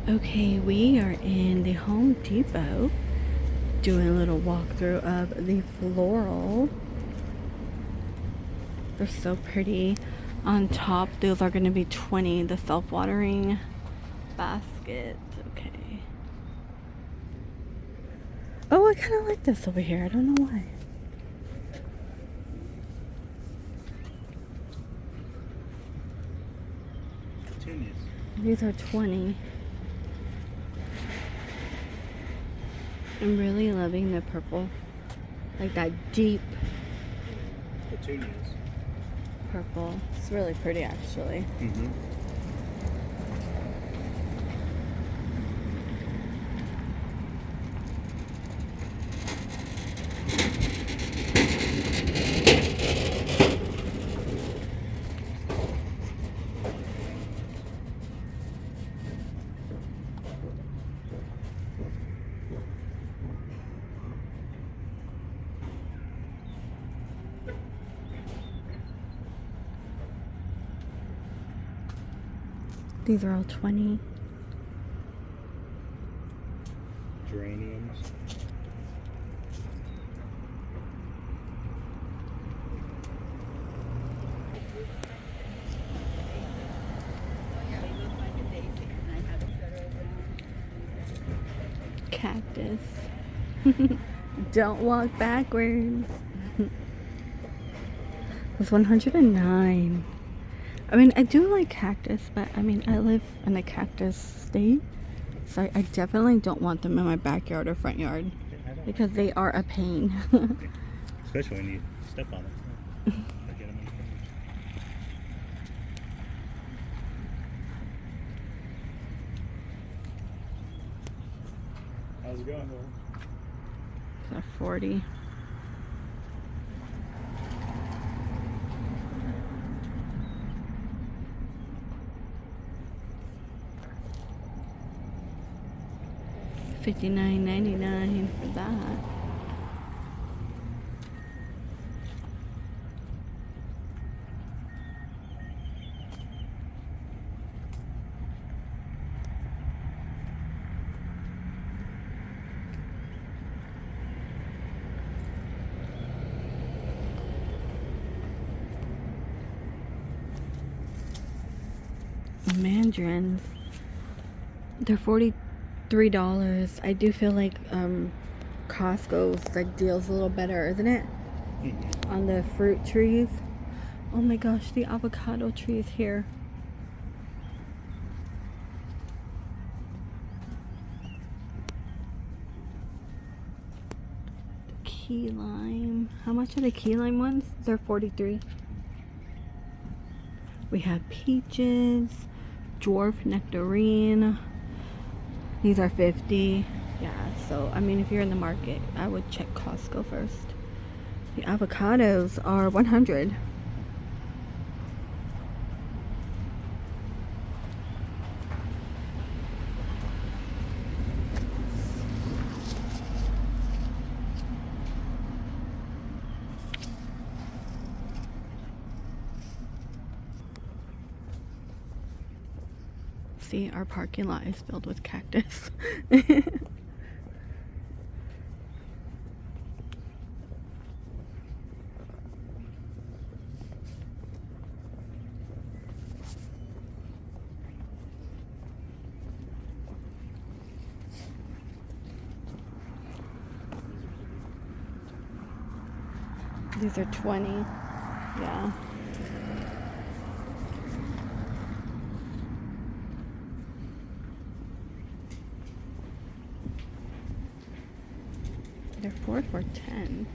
Okay, we are in the Home Depot doing a little walkthrough of the floral. They're so pretty. On top, those are going to be 20, the self-watering baskets. Okay. Oh, I kind of like this over here. I don't know why. Petunias. These are 20. I'm really loving the purple. Like that deep Petunias. purple. It's really pretty, actually. Mm-hmm. These are all 20. Geraniums. Cactus. Don't walk backwards. It's 109. I mean, I do like cactus, but I mean, I live in a cactus state, so I definitely don't want them in my backyard or front yard because they are a pain. Especially when you step on them. Get them in the fridge. How's it going, though? So 40. $59.99 for that. Mandarins. They're $43. I do feel like Costco's like deals a little better, isn't it? Mm-hmm. On the fruit trees. Oh my gosh, the avocado trees here. Key lime. How much are the key lime ones? They're 43. We have peaches, dwarf nectarine. These are 50. Yeah, so I mean, if you're in the market, I would check Costco first. The avocados are 100. See, our parking lot is filled with cactus. These are 20. Yeah. They're 4 for 10.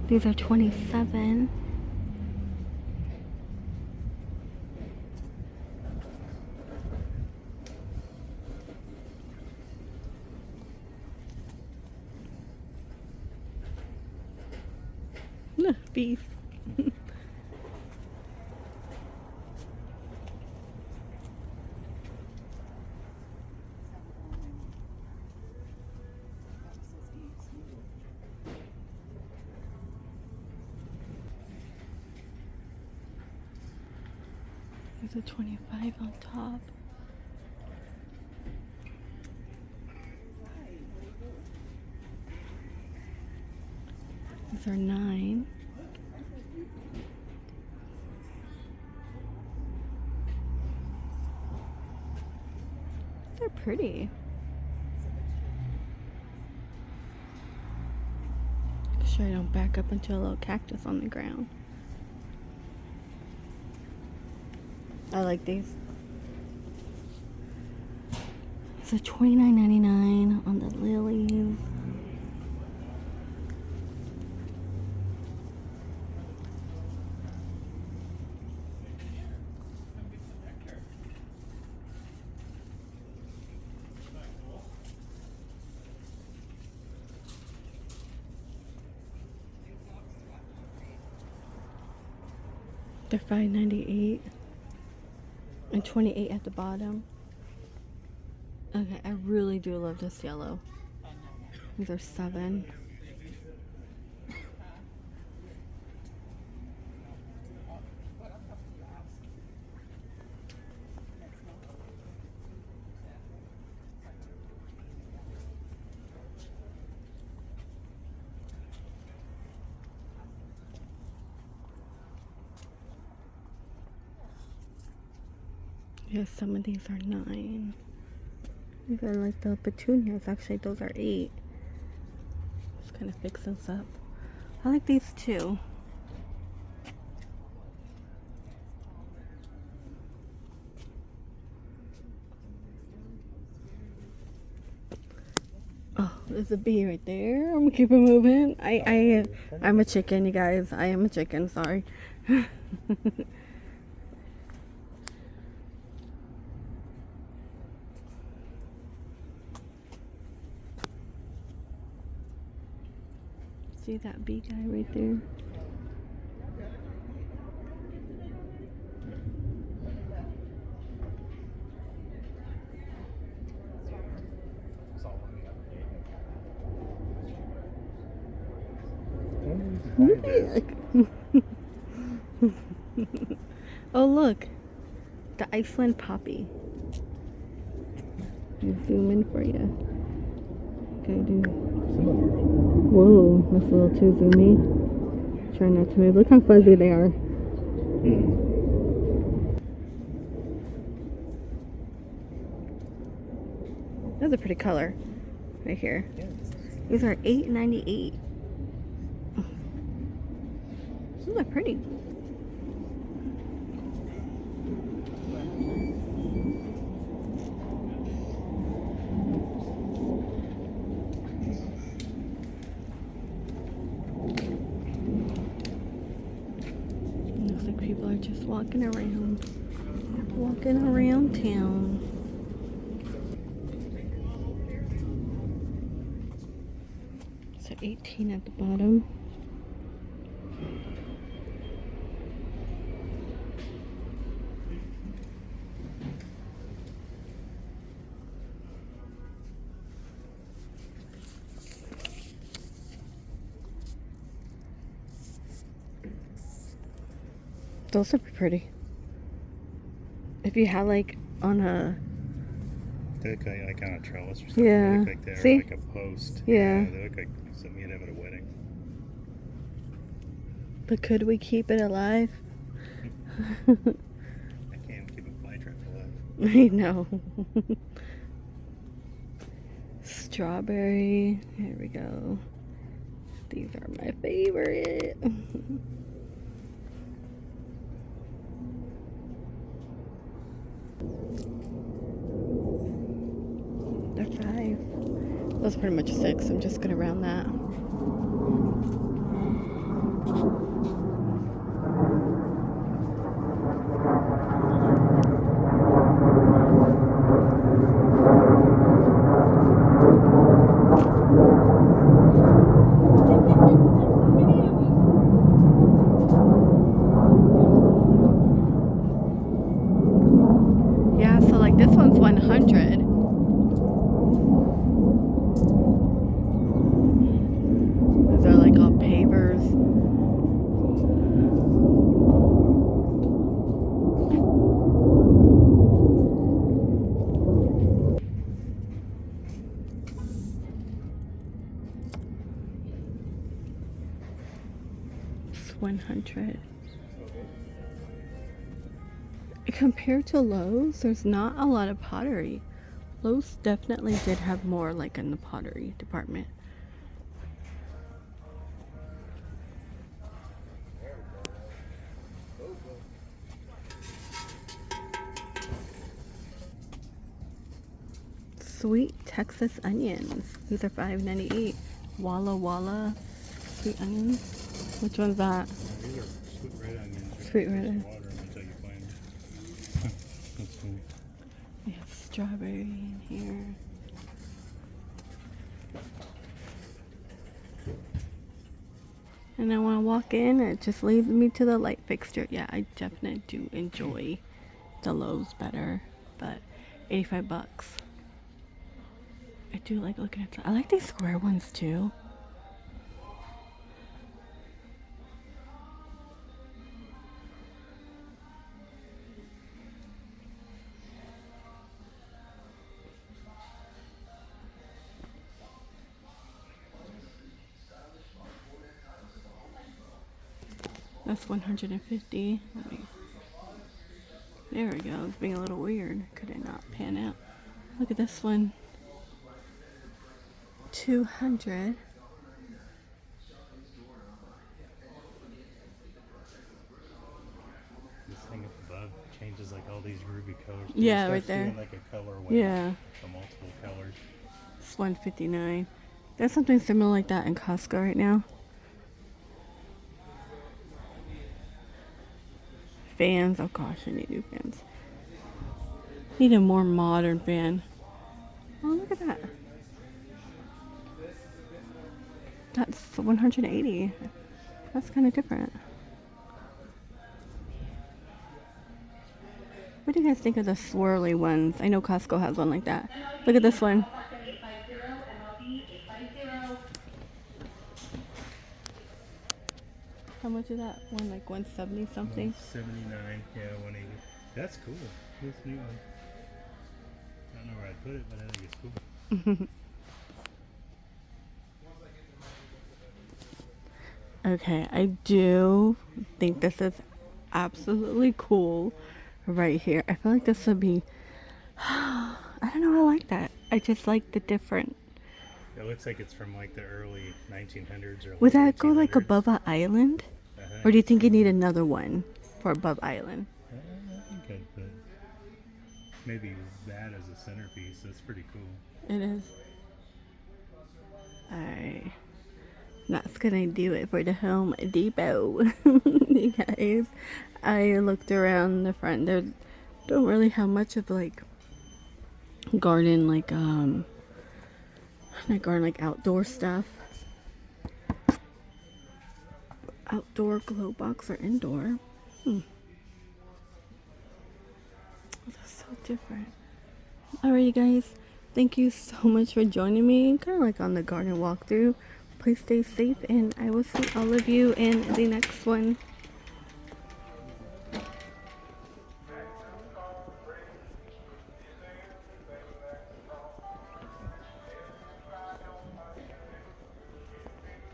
These are 27. Beef. There's a 25 on top. These are 9. They're pretty. Make sure I don't back up into a little cactus on the ground. I like these. It's a $29.99 on the lilies. They're $5.98 and $28 at the bottom. Okay, I really do love this yellow. These are $7. Yes, some of these are 9. These are like the petunias. Actually, those are 8. Just kind of fix those up. I like these too. Oh, there's a bee right there. I'm gonna keep it moving. I'm a chicken, you guys. I am a chicken. Sorry. See that bee guy right there? Oh look, the Iceland poppy. I'll zoom in for you. Okay, dude. Whoa, that's a little too zoomy. Try not to move. Look how fuzzy they are. That's a pretty color right here. These are $8.98. These are pretty. Looks like people are just walking around town. So 18 at the bottom. Those are pretty. If you had like on a... They look like on a trellis or something. Yeah. They look like they're See? like a post. Yeah. They look like something you'd have at a wedding. But could we keep it alive? I can't keep a flytrap alive. I know. Strawberry. Here we go. These are my favorite. They're 5. That's pretty much 6. I'm just gonna round that. Yeah, so like this one's 100. These are like all pavers. 100. Compared to Lowe's, there's not a lot of pottery. Lowe's definitely did have more like in the pottery department. Sweet Texas onions. These are $5.98. Walla Walla sweet onions. Which one's that? These are sweet red onions. Sweet red onions. Water them until you find them. That's cool. We have strawberry in here. And then when I walk in, it just leads me to the light fixture. Yeah, I definitely do enjoy the Lowe's better, but 85 bucks. I do like looking at I like these square ones too. That's 150. There we go. It's being a little weird. Could it not pan out? Look at this one. 200. This thing up above changes like all these ruby colors. Yeah, It right starts there. doing like a color wave. Yeah. So multiple colors. It's 159. There's something similar like that in Costco right now. Fans. Oh gosh, I need new fans. Need a more modern fan. Oh, look at that. That's 180. That's kind of different. What do you guys think of the swirly ones? I know Costco has one like that. Look at this one. How much is that one? Like 170 something? 179. Yeah, 180. That's cool. This new one. I don't know where I'd put it, but I think it's cool. Okay, I do think this is absolutely cool right here. I feel like this would be, I don't know, I like that. I just like the different. It looks like it's from like the early 1900s or Would late that go like 1800s. above an island? Or do you think you need another one for above island? I think I'd put maybe that as a centerpiece. That's pretty cool. It is. Alright. That's gonna do it for the Home Depot. You guys, I looked around the front. They don't really have much of like garden, like not garden, like outdoor stuff. Outdoor glow box or indoor. That's so different. Alright, you guys. Thank you so much for joining me. Kind of like on the garden walkthrough. Please stay safe, and I will see all of you in the next one.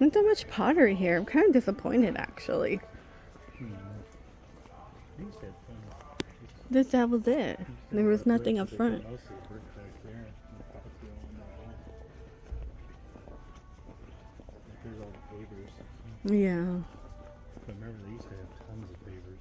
Not so much pottery here. I'm kind of disappointed, actually. That was it. There was nothing up front. There's all the pavers. Yeah. But remember, they used to have tons of pavers.